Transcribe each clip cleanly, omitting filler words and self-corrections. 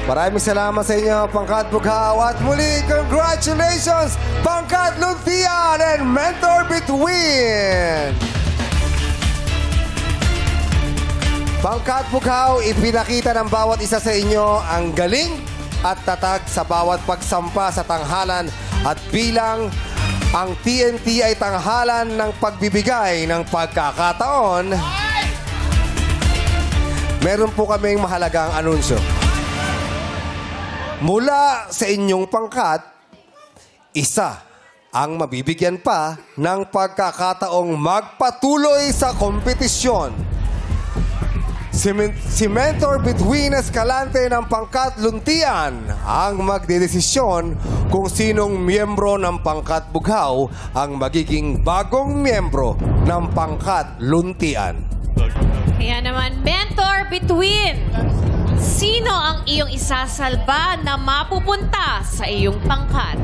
Maraming salamat sa inyo, Pangkat Bughaw. At muli, congratulations, Pangkat Luntian and Mentor Between! Pangkat Bughaw, ipinakita ng bawat isa sa inyo ang galing at tatag sa bawat pagsampa sa tanghalan. At bilang ang TNT ay tanghalan ng pagbibigay ng pagkakataon, meron po kaming mahalagang anunsyo. Mula sa inyong pangkat, isa ang mabibigyan pa ng pagkakataong magpatuloy sa kompetisyon. Si Mentor Between Escalante ng Pangkat Luntian ang magdedesisyon kung sinong miyembro ng Pangkat Bughaw ang magiging bagong miyembro ng Pangkat Luntian. Kaya naman, Mentor Between, sino ang iyong isasalba na mapupunta sa iyong pangkat?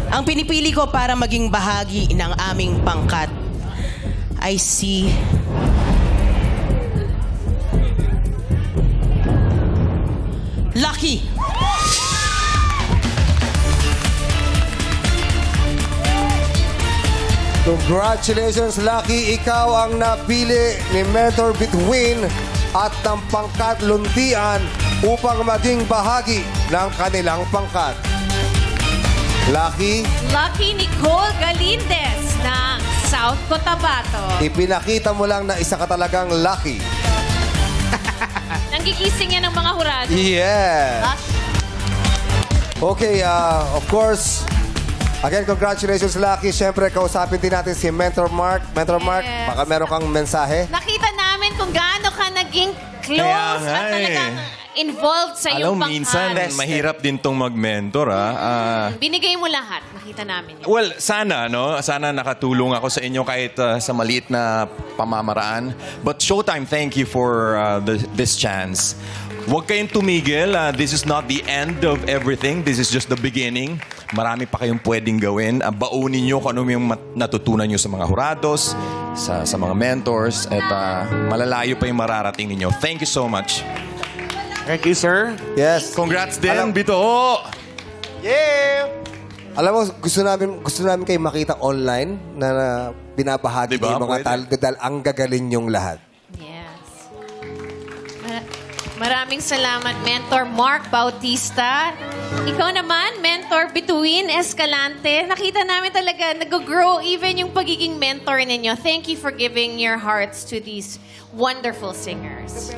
Ang pinipili ko para maging bahagi ng aming pangkat ay si Lucky. Congratulations, Lucky. Ikaw ang napili ni Mentor Between at ng Pangkat Luntian upang maging bahagi ng kanilang pangkat. Lucky, Lucky Nicole Galindez ng South Cotabato. ipinakita mo lang na isa ka talagang lucky. Nanggigising yan ng mga hurado. Yes. Lucky. Okay, of course, again, congratulations, Lucky. Siyempre, kausapin din natin si Mentor Mark. Mentor Mark, Yes. baka meron kang mensahe. Nakita namin kung gaano ka naging close Kaya nga at talagang involved sa iyong Alam, pangkat. minsan mahirap din tong mag-mentor, Binigay mo lahat. Nakita namin. Well, sana, no? Sana nakatulong ako sa inyo kahit sa maliit na pamamaraan. But Showtime, thank you for this chance. Huwag kayong tumigil. This is not the end of everything. This is just the beginning. Marami pa kayong pwedeng gawin. Baunin nyo kung ano yung natutunan nyo sa mga hurados, sa mga mentors, at malalayo pa yung mararating ninyo. Thank you so much. Thank you, sir. Yes. Congrats din, Alam- Bito! Yeah! Alam mo, gusto namin kayo makita online na binabahagi Diba? yung mga Pwede. talent dahil ang gagaling yung lahat. Yes. Maraming salamat, Mentor Mark Bautista. Ikaw naman, Mentor Between Escalante. Nakita namin talaga nag-grow even yung pagiging mentor ninyo. Thank you for giving your hearts to these wonderful singers.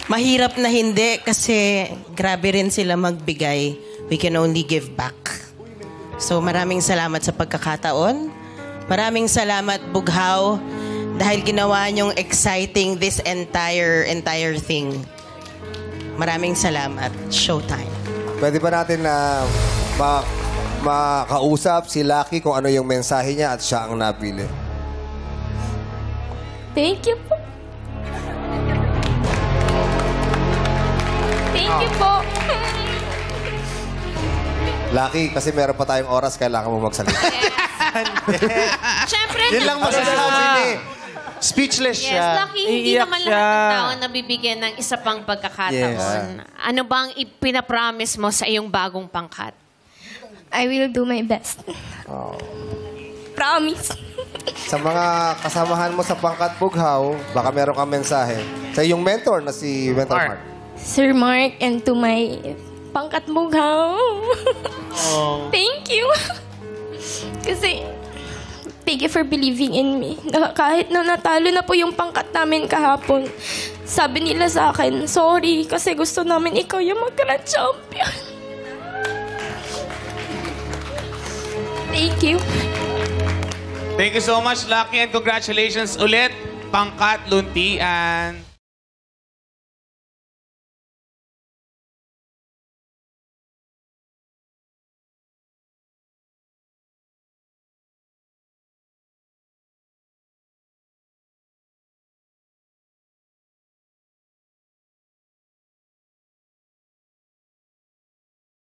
Mahirap na hindi kasi grabe rin sila magbigay. We can only give back. So maraming salamat sa pagkakataon. Maraming salamat, Bughaw, dahil ginawa niyong exciting this entire thing. Maraming salamat. Showtime. Pwede ba natin na makausap si Lucky kung ano yung mensahe niya at siya ang napili? Thank you po. Thank you po. Lucky, kasi meron pa tayong oras, kailangan mo magsalita. Siyempre, Yan lang masasabi. Speechless yes, siya. Lucky, hindi Iiyak naman siya. lahat ng tao nabibigyan ng isa pang pagkakataon. Ano bang ipinapromise mo sa iyong bagong pangkat? I will do my best. Promise. Sa mga kasamahan mo sa Pangkat Bughaw, baka meron kang mensahe. Sa iyong mentor na si Mentor Mark. Sir Mark, and to my Pangkat Bughaw. Thank you. Kasi, thank you for believing in me. Kahit na natalo na po yung pangkat namin kahapon, sabi nila sa akin, sorry, kasi gusto namin ikaw yung mag-grand champion. Thank you. Thank you so much, Lucky, and congratulations ulit, Pangkat Luntian.